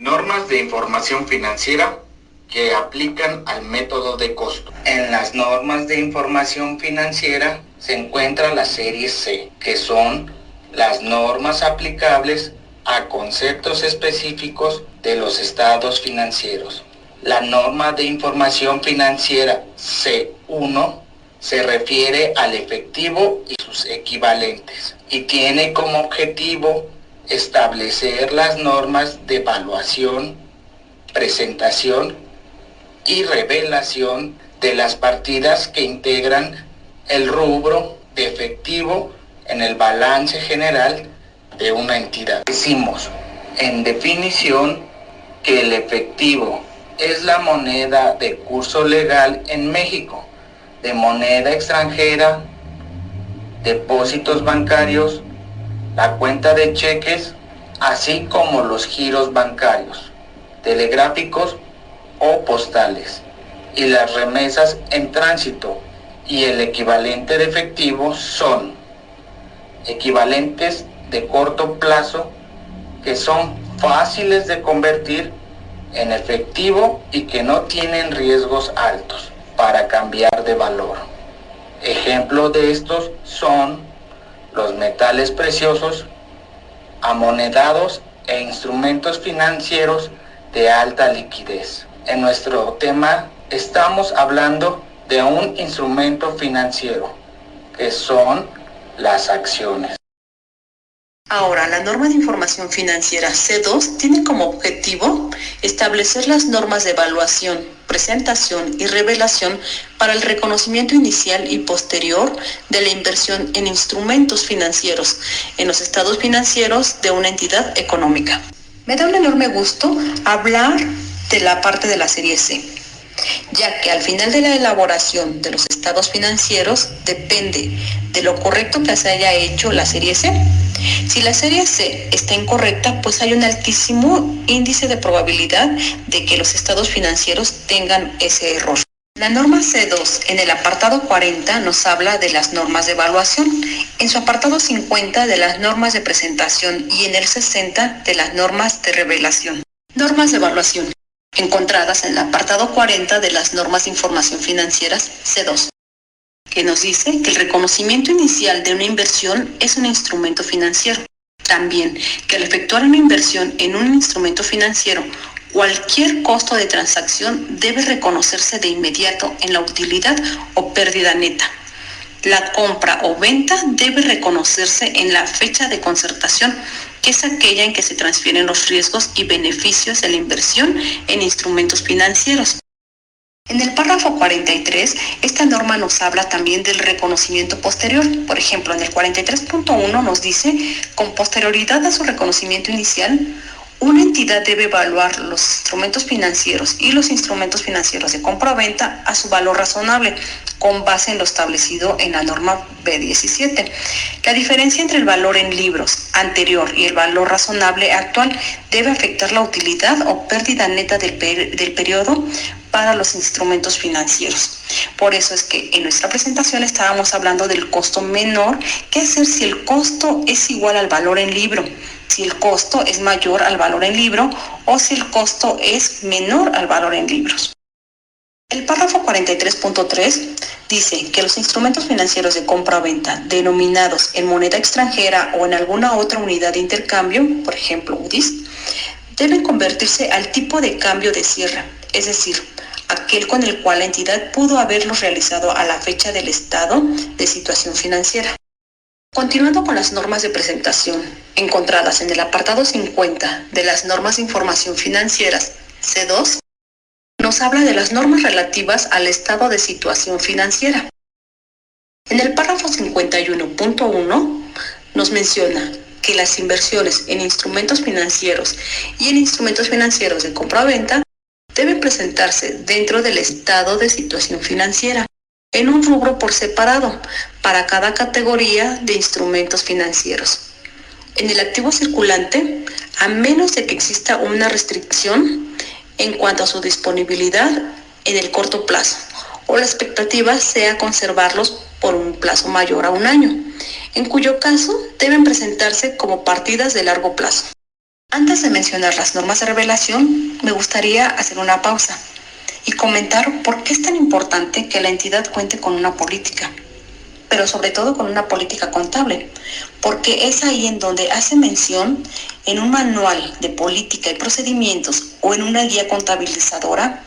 Normas de información financiera que aplican al método de costo. En las normas de información financiera se encuentra la serie C, que son las normas aplicables a conceptos específicos de los estados financieros. La norma de información financiera C1 se refiere al efectivo y sus equivalentes y tiene como objetivo establecer las normas de evaluación, presentación y revelación de las partidas que integran el rubro de efectivo en el balance general de una entidad. Decimos, en definición, que el efectivo es la moneda de curso legal en México, de moneda extranjera, depósitos bancarios, la cuenta de cheques, así como los giros bancarios, telegráficos o postales, y las remesas en tránsito, y el equivalente de efectivo son equivalentes de corto plazo que son fáciles de convertir en efectivo y que no tienen riesgos altos para cambiar de valor. Ejemplos de estos son los metales preciosos, amonedados e instrumentos financieros de alta liquidez. En nuestro tema estamos hablando de un instrumento financiero, que son las acciones. Ahora, la norma de información financiera C2 tiene como objetivo establecer las normas de evaluación, presentación y revelación para el reconocimiento inicial y posterior de la inversión en instrumentos financieros en los estados financieros de una entidad económica. Me da un enorme gusto hablar de la parte de la serie C, ya que al final de la elaboración de los estados financieros depende de lo correcto que se haya hecho la serie C. Si la serie C está incorrecta, pues hay un altísimo índice de probabilidad de que los estados financieros tengan ese error. La norma C2 en el apartado 40 nos habla de las normas de evaluación, en su apartado 50 de las normas de presentación y en el 60 de las normas de revelación. Normas de evaluación encontradas en el apartado 40 de las normas de información financieras C2, que nos dice que el reconocimiento inicial de una inversión es un instrumento financiero. También que al efectuar una inversión en un instrumento financiero, cualquier costo de transacción debe reconocerse de inmediato en la utilidad o pérdida neta. La compra o venta debe reconocerse en la fecha de concertación, que es aquella en que se transfieren los riesgos y beneficios de la inversión en instrumentos financieros. En el párrafo 43, esta norma nos habla también del reconocimiento posterior. Por ejemplo, en el 43.1 nos dice, con posterioridad a su reconocimiento inicial, una entidad debe evaluar los instrumentos financieros y los instrumentos financieros de compra o venta a su valor razonable, con base en lo establecido en la norma B17. La diferencia entre el valor en libros anterior y el valor razonable actual debe afectar la utilidad o pérdida neta del periodo para los instrumentos financieros. Por eso es que en nuestra presentación estábamos hablando del costo menor. ¿Qué hacer si el costo es igual al valor en libro? Si el costo es mayor al valor en libro o si el costo es menor al valor en libros. El párrafo 43.3 dice que los instrumentos financieros de compra o venta denominados en moneda extranjera o en alguna otra unidad de intercambio, por ejemplo UDIs, deben convertirse al tipo de cambio de cierre, es decir, aquel con el cual la entidad pudo haberlos realizado a la fecha del estado de situación financiera. Continuando con las normas de presentación encontradas en el apartado 50 de las normas de información financieras C2, nos habla de las normas relativas al estado de situación financiera. En el párrafo 51.1 nos menciona que las inversiones en instrumentos financieros y en instrumentos financieros de compra-venta deben presentarse dentro del estado de situación financiera, en un rubro por separado, para cada categoría de instrumentos financieros. En el activo circulante, a menos de que exista una restricción en cuanto a su disponibilidad en el corto plazo, o la expectativa sea conservarlos por un plazo mayor a un año, en cuyo caso deben presentarse como partidas de largo plazo. Antes de mencionar las normas de revelación, me gustaría hacer una pausa y comentar por qué es tan importante que la entidad cuente con una política, pero sobre todo con una política contable, porque es ahí en donde hace mención en un manual de política y procedimientos o en una guía contabilizadora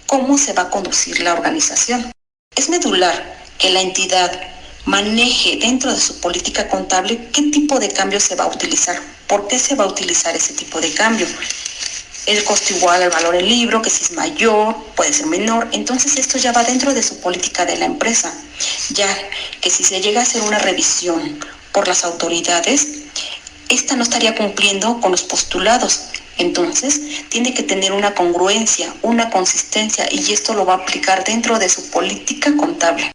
cómo se va a conducir la organización. Es medular que la entidad maneje dentro de su política contable qué tipo de cambio se va a utilizar, por qué se va a utilizar ese tipo de cambio. El costo igual al valor del libro, que si es mayor, puede ser menor. Entonces esto ya va dentro de su política de la empresa, ya que si se llega a hacer una revisión por las autoridades, esta no estaría cumpliendo con los postulados. Entonces tiene que tener una congruencia, una consistencia, y esto lo va a aplicar dentro de su política contable.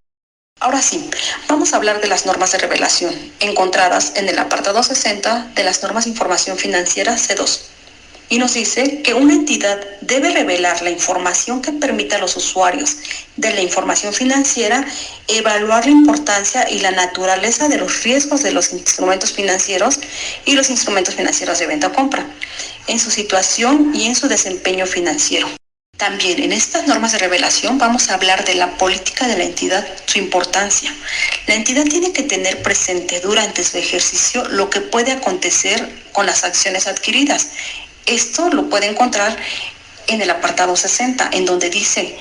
Ahora sí, vamos a hablar de las normas de revelación encontradas en el apartado 60 de las normas de información financiera C2. Y nos dice que una entidad debe revelar la información que permita a los usuarios de la información financiera evaluar la importancia y la naturaleza de los riesgos de los instrumentos financieros y los instrumentos financieros de venta o compra, en su situación y en su desempeño financiero. También en estas normas de revelación vamos a hablar de la política de la entidad, su importancia. La entidad tiene que tener presente durante su ejercicio lo que puede acontecer con las acciones adquiridas. Esto lo puede encontrar en el apartado 60, en donde dice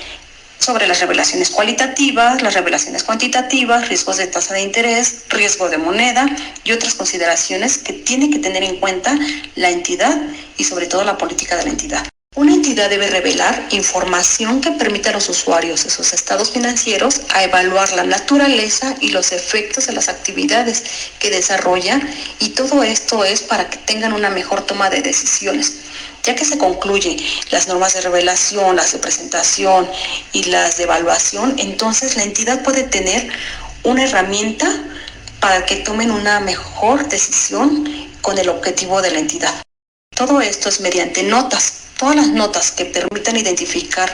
sobre las revelaciones cualitativas, las revelaciones cuantitativas, riesgos de tasa de interés, riesgo de moneda y otras consideraciones que tiene que tener en cuenta la entidad y sobre todo la política de la entidad. Una entidad debe revelar información que permita a los usuarios de sus estados financieros a evaluar la naturaleza y los efectos de las actividades que desarrolla, y todo esto es para que tengan una mejor toma de decisiones. Ya que se concluyen las normas de revelación, las de presentación y las de evaluación, entonces la entidad puede tener una herramienta para que tomen una mejor decisión con el objetivo de la entidad. Todo esto es mediante notas. Todas las notas que permitan identificar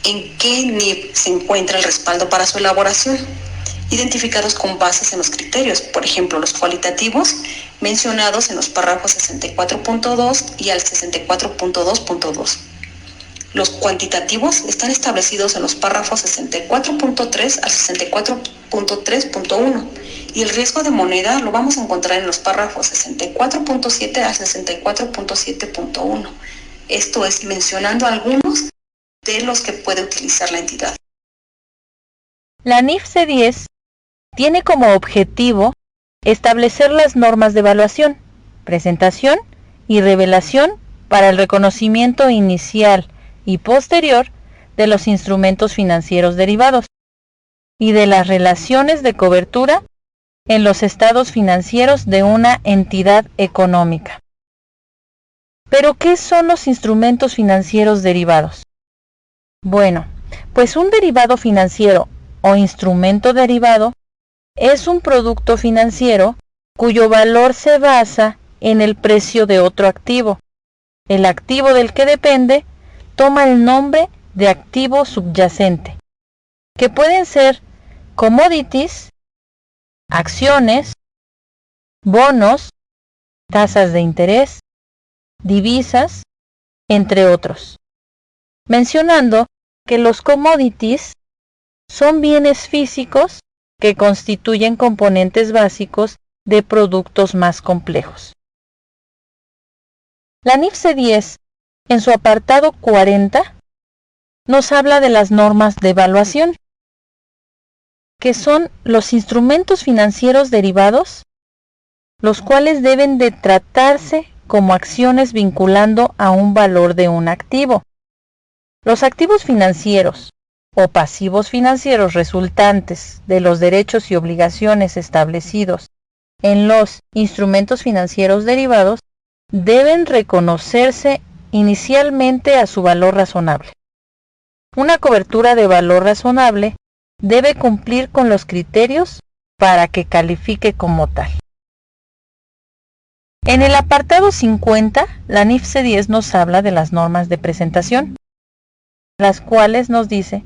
en qué nivel se encuentra el respaldo para su elaboración, identificados con bases en los criterios, por ejemplo, los cualitativos mencionados en los párrafos 64.2 y al 64.2.2. Los cuantitativos están establecidos en los párrafos 64.3 al 64.3.1 y el riesgo de moneda lo vamos a encontrar en los párrafos 64.7 al 64.7.1. Esto es mencionando algunos de los que puede utilizar la entidad. La NIF C10 tiene como objetivo establecer las normas de evaluación, presentación y revelación para el reconocimiento inicial y posterior de los instrumentos financieros derivados y de las relaciones de cobertura en los estados financieros de una entidad económica. ¿Pero qué son los instrumentos financieros derivados? Bueno, pues un derivado financiero o instrumento derivado es un producto financiero cuyo valor se basa en el precio de otro activo. El activo del que depende toma el nombre de activo subyacente, que pueden ser commodities, acciones, bonos, tasas de interés, divisas, entre otros. Mencionando que los commodities son bienes físicos que constituyen componentes básicos de productos más complejos. La NIF C10, en su apartado 40, nos habla de las normas de evaluación, que son los instrumentos financieros derivados, los cuales deben de tratarse como acciones vinculando a un valor de un activo. Los activos financieros o pasivos financieros resultantes de los derechos y obligaciones establecidos en los instrumentos financieros derivados deben reconocerse inicialmente a su valor razonable. Una cobertura de valor razonable debe cumplir con los criterios para que califique como tal. En el apartado 50, la NIF C10 nos habla de las normas de presentación, las cuales nos dice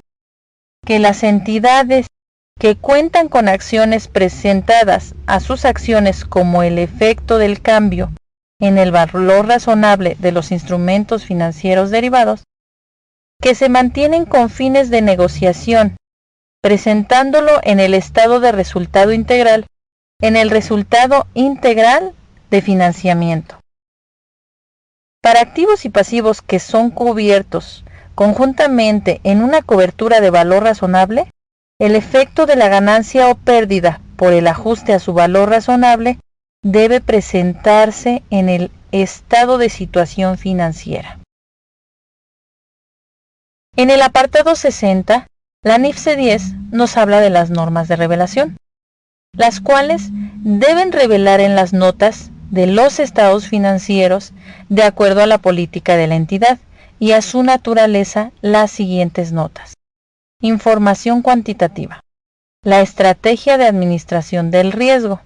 que las entidades que cuentan con acciones presentadas a sus acciones como el efecto del cambio en el valor razonable de los instrumentos financieros derivados, que se mantienen con fines de negociación, presentándolo en el estado de resultado integral, en el resultado integral de financiamiento. Para activos y pasivos que son cubiertos conjuntamente en una cobertura de valor razonable, el efecto de la ganancia o pérdida por el ajuste a su valor razonable debe presentarse en el estado de situación financiera. En el apartado 60, la NIF C10 nos habla de las normas de revelación, las cuales deben revelar en las notas de los estados financieros de acuerdo a la política de la entidad y a su naturaleza las siguientes notas. Información cuantitativa. La estrategia de administración del riesgo.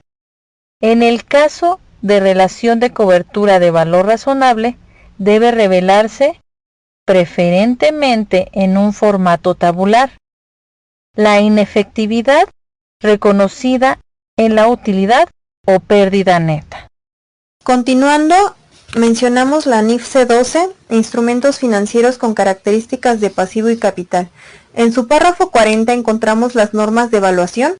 En el caso de relación de cobertura de valor razonable, debe revelarse preferentemente en un formato tabular. La inefectividad reconocida en la utilidad o pérdida neta. Continuando, mencionamos la NIF C12, instrumentos financieros con características de pasivo y capital. En su párrafo 40 encontramos las normas de evaluación,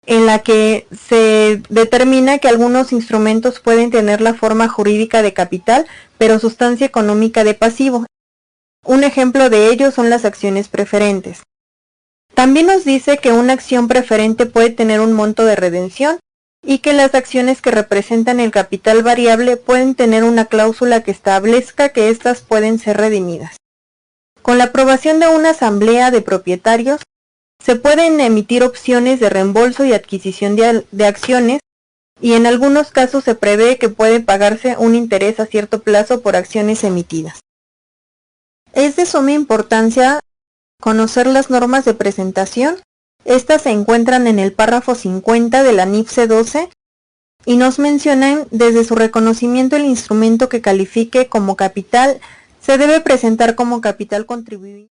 en la que se determina que algunos instrumentos pueden tener la forma jurídica de capital, pero sustancia económica de pasivo. Un ejemplo de ello son las acciones preferentes. También nos dice que una acción preferente puede tener un monto de redención y que las acciones que representan el capital variable pueden tener una cláusula que establezca que éstas pueden ser redimidas. Con la aprobación de una asamblea de propietarios, se pueden emitir opciones de reembolso y adquisición de acciones, y en algunos casos se prevé que puede pagarse un interés a cierto plazo por acciones emitidas. Es de suma importancia conocer las normas de presentación. Estas se encuentran en el párrafo 50 de la NIF C12 y nos mencionan desde su reconocimiento el instrumento que califique como capital se debe presentar como capital contribuyente.